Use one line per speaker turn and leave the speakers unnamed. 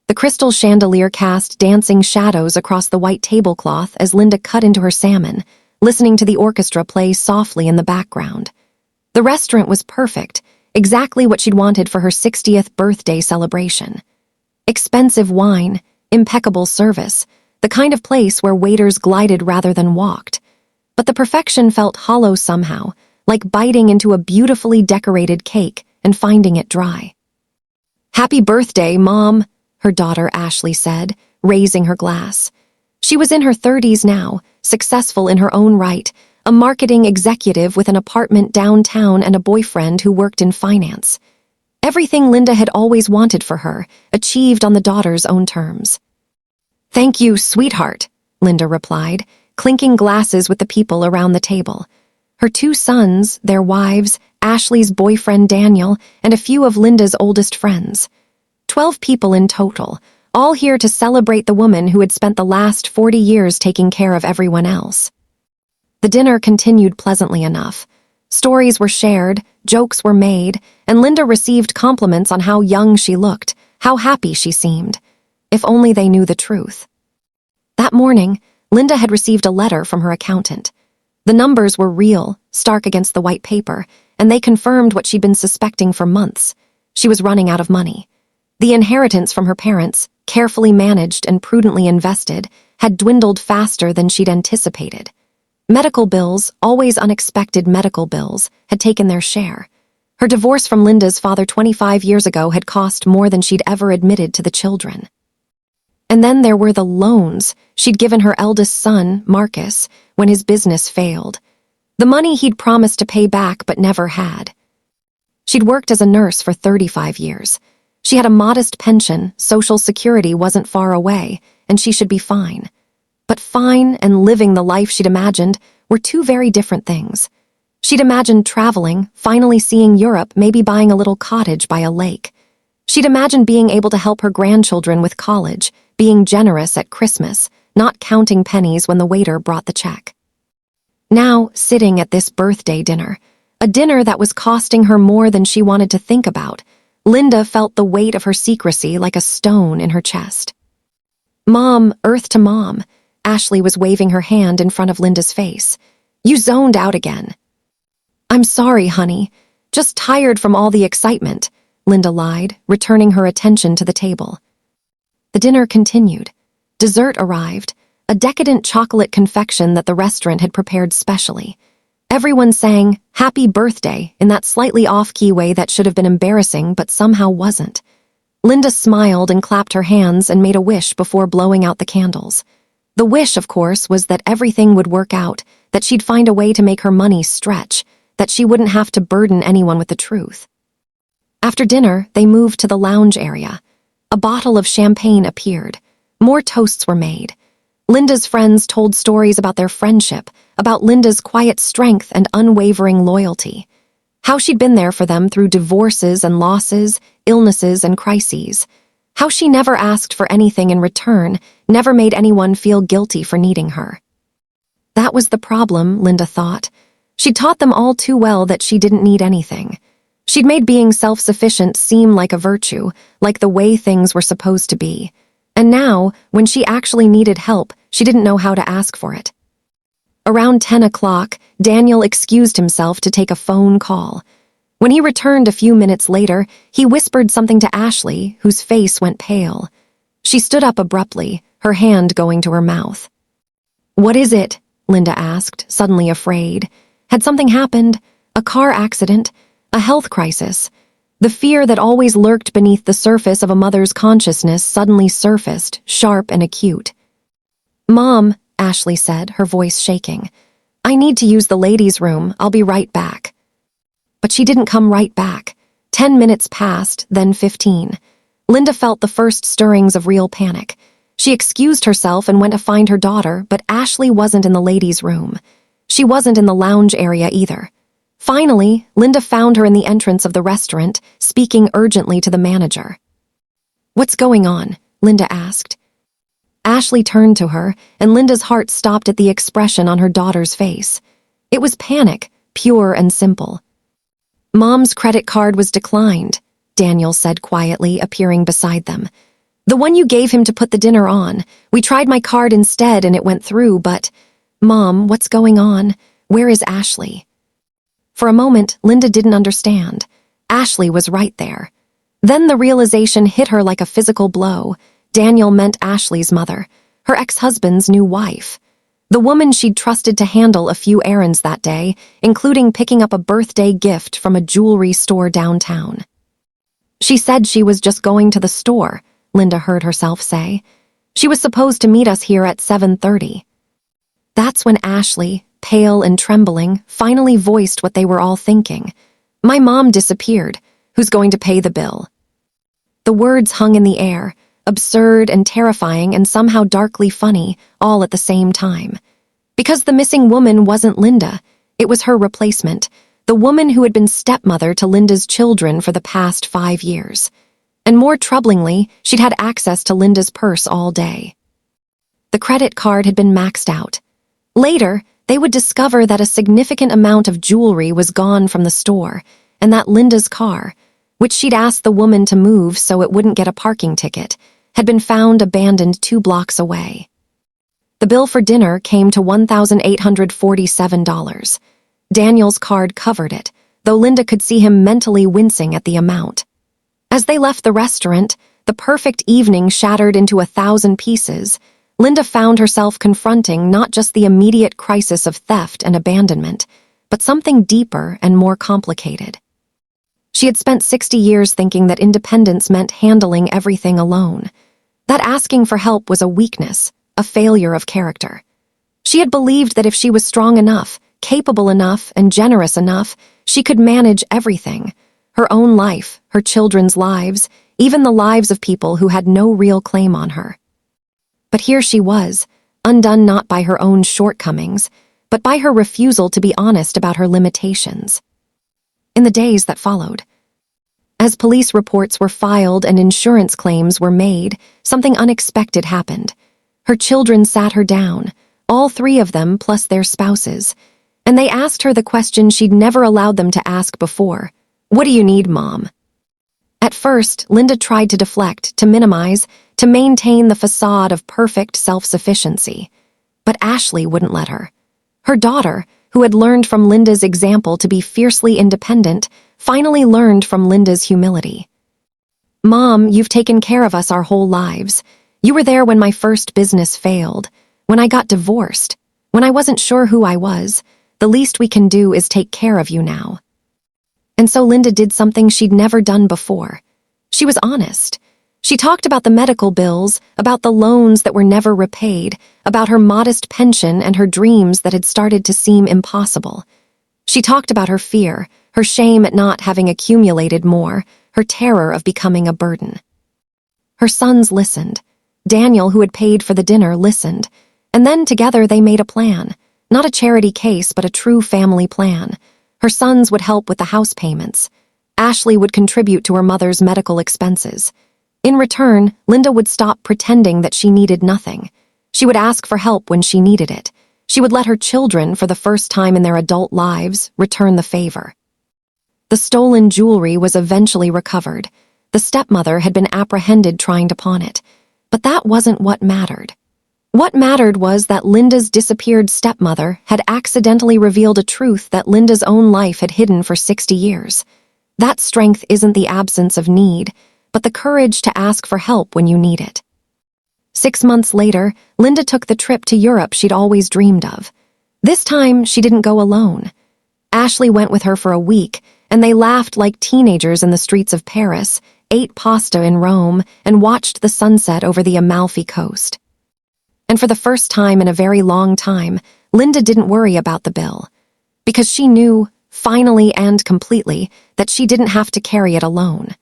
The crystal chandelier cast dancing shadows across the white tablecloth as Linda cut into her salmon, listening to the orchestra play softly in the background. The restaurant was perfect, exactly what she'd wanted for her 60th birthday celebration. Expensive wine, impeccable service, the kind of place where waiters glided rather than walked. But the perfection felt hollow somehow, like biting into a beautifully decorated cake and finding it dry. "Happy birthday, Mom," her daughter Ashley said, raising her glass. She was in her 30s now, successful in her own right, a marketing executive with an apartment downtown and a boyfriend who worked in finance. Everything Linda had always wanted for her, achieved on the daughter's own terms. "Thank you, sweetheart," Linda replied, clinking glasses with the people around the table. Her 2 sons, their wives, Ashley's boyfriend Daniel, and a few of Linda's oldest friends. 12 people in total, all here to celebrate the woman who had spent the last 40 years taking care of everyone else. The dinner continued pleasantly enough. Stories were shared, jokes were made, and Linda received compliments on how young she looked, how happy she seemed. If only they knew the truth. That morning, Linda had received a letter from her accountant. The numbers were real, stark against the white paper, and they confirmed what she'd been suspecting for months. She was running out of money. The inheritance from her parents, carefully managed and prudently invested, had dwindled faster than she'd anticipated. Medical bills, always unexpected medical bills, had taken their share. Her divorce from Linda's father 25 years ago had cost more than she'd ever admitted to the children. And then there were the loans she'd given her eldest son, Marcus, when his business failed. The money he'd promised to pay back but never had. She'd worked as a nurse for 35 years. She had a modest pension, Social Security wasn't far away, and she should be fine. But fine and living the life she'd imagined were 2 very different things. She'd imagined traveling, finally seeing Europe, maybe buying a little cottage by a lake. She'd imagined being able to help her grandchildren with college, being generous at Christmas, not counting pennies when the waiter brought the check. Now, sitting at this birthday dinner, a dinner that was costing her more than she wanted to think about, Linda felt the weight of her secrecy like a stone in her chest. "Mom, earth to Mom," Ashley was waving her hand in front of Linda's face. "You zoned out again." "I'm sorry, honey. Just tired from all the excitement," Linda lied, returning her attention to the table. The dinner continued. Dessert arrived, a decadent chocolate confection that the restaurant had prepared specially. Everyone sang "Happy Birthday" in that slightly off-key way that should have been embarrassing but somehow wasn't. Linda smiled and clapped her hands and made a wish before blowing out the candles. The wish, of course, was that everything would work out, that she'd find a way to make her money stretch, that she wouldn't have to burden anyone with the truth. After dinner, they moved to the lounge area. A bottle of champagne appeared. More toasts were made. Linda's friends told stories about their friendship, about Linda's quiet strength and unwavering loyalty. How she'd been there for them through divorces and losses, illnesses and crises. How she never asked for anything in return, never made anyone feel guilty for needing her. That was the problem, Linda thought. She'd taught them all too well that she didn't need anything. She'd made being self-sufficient seem like a virtue, like the way things were supposed to be. And now, when she actually needed help, she didn't know how to ask for it. Around 10 o'clock, Daniel excused himself to take a phone call. When he returned a few minutes later, he whispered something to Ashley, whose face went pale. She stood up abruptly, her hand going to her mouth. "What is it?" Linda asked, suddenly afraid. Had something happened? A car accident? A health crisis? The fear that always lurked beneath the surface of a mother's consciousness suddenly surfaced, sharp and acute. "Mom," Ashley said, her voice shaking. "I need to use the ladies' room. I'll be right back." But she didn't come right back. 10 minutes passed, then 15. Linda felt the first stirrings of real panic. She excused herself and went to find her daughter, but Ashley wasn't in the ladies' room. She wasn't in the lounge area either. Finally, Linda found her in the entrance of the restaurant, speaking urgently to the manager. "What's going on?" Linda asked. Ashley turned to her, and Linda's heart stopped at the expression on her daughter's face. It was panic, pure and simple. "Mom's credit card was declined," Daniel said quietly, appearing beside them. The one you gave him to put the dinner on. We tried my card instead and it went through, but... Mom, what's going on? Where is Ashley? For a moment, Linda didn't understand. Ashley was right there. Then the realization hit her like a physical blow. Daniel meant Ashley's mother, her ex-husband's new wife. The woman she'd trusted to handle a few errands that day, including picking up a birthday gift from a jewelry store downtown. She said she was just going to the store, Linda heard herself say. She was supposed to meet us here at 7:30. That's when Ashley, pale and trembling, finally voiced what they were all thinking. My mom disappeared. Who's going to pay the bill? The words hung in the air, absurd and terrifying and somehow darkly funny, all at the same time. Because the missing woman wasn't Linda, it was her replacement, the woman who had been stepmother to Linda's children for the past 5 years. And more troublingly, she'd had access to Linda's purse all day. The credit card had been maxed out. Later, they would discover that a significant amount of jewelry was gone from the store, and that Linda's car, which she'd asked the woman to move so it wouldn't get a parking ticket, had been found abandoned 2 blocks away. The bill for dinner came to $1,847. Daniel's card covered it, though Linda could see him mentally wincing at the amount. As they left the restaurant, the perfect evening shattered into 1,000 pieces. Linda found herself confronting not just the immediate crisis of theft and abandonment, but something deeper and more complicated. She had spent 60 years thinking that independence meant handling everything alone, that asking for help was a weakness, a failure of character. She had believed that if she was strong enough, capable enough, and generous enough, she could manage everything, her own life, her children's lives, even the lives of people who had no real claim on her. But here she was, undone not by her own shortcomings, but by her refusal to be honest about her limitations. In the days that followed, as police reports were filed and insurance claims were made, something unexpected happened. Her children sat her down, all 3 of them plus their spouses, and they asked her the question she'd never allowed them to ask before. What do you need, Mom? At first, Linda tried to deflect, to minimize, to maintain the facade of perfect self-sufficiency. But Ashley wouldn't let her. Her daughter, who had learned from Linda's example to be fiercely independent, finally learned from Linda's humility. Mom, you've taken care of us our whole lives. You were there when my first business failed, when I got divorced, when I wasn't sure who I was. The least we can do is take care of you now. And so Linda did something she'd never done before. She was honest. She talked about the medical bills, about the loans that were never repaid, about her modest pension and her dreams that had started to seem impossible. She talked about her fear, her shame at not having accumulated more, her terror of becoming a burden. Her sons listened. Daniel, who had paid for the dinner, listened. And then together they made a plan. Not a charity case, but a true family plan. Her sons would help with the house payments. Ashley would contribute to her mother's medical expenses. In return, Linda would stop pretending that she needed nothing. She would ask for help when she needed it. She would let her children, for the first time in their adult lives, return the favor. The stolen jewelry was eventually recovered. The stepmother had been apprehended trying to pawn it. But that wasn't what mattered. What mattered was that Linda's disappeared stepmother had accidentally revealed a truth that Linda's own life had hidden for 60 years. That strength isn't the absence of need, but the courage to ask for help when you need it. 6 months later, Linda took the trip to Europe she'd always dreamed of. This time, she didn't go alone. Ashley went with her for a week, and they laughed like teenagers in the streets of Paris, ate pasta in Rome, and watched the sunset over the Amalfi Coast. And for the first time in a very long time, Linda didn't worry about the bill. Because she knew, finally and completely, that she didn't have to carry it alone.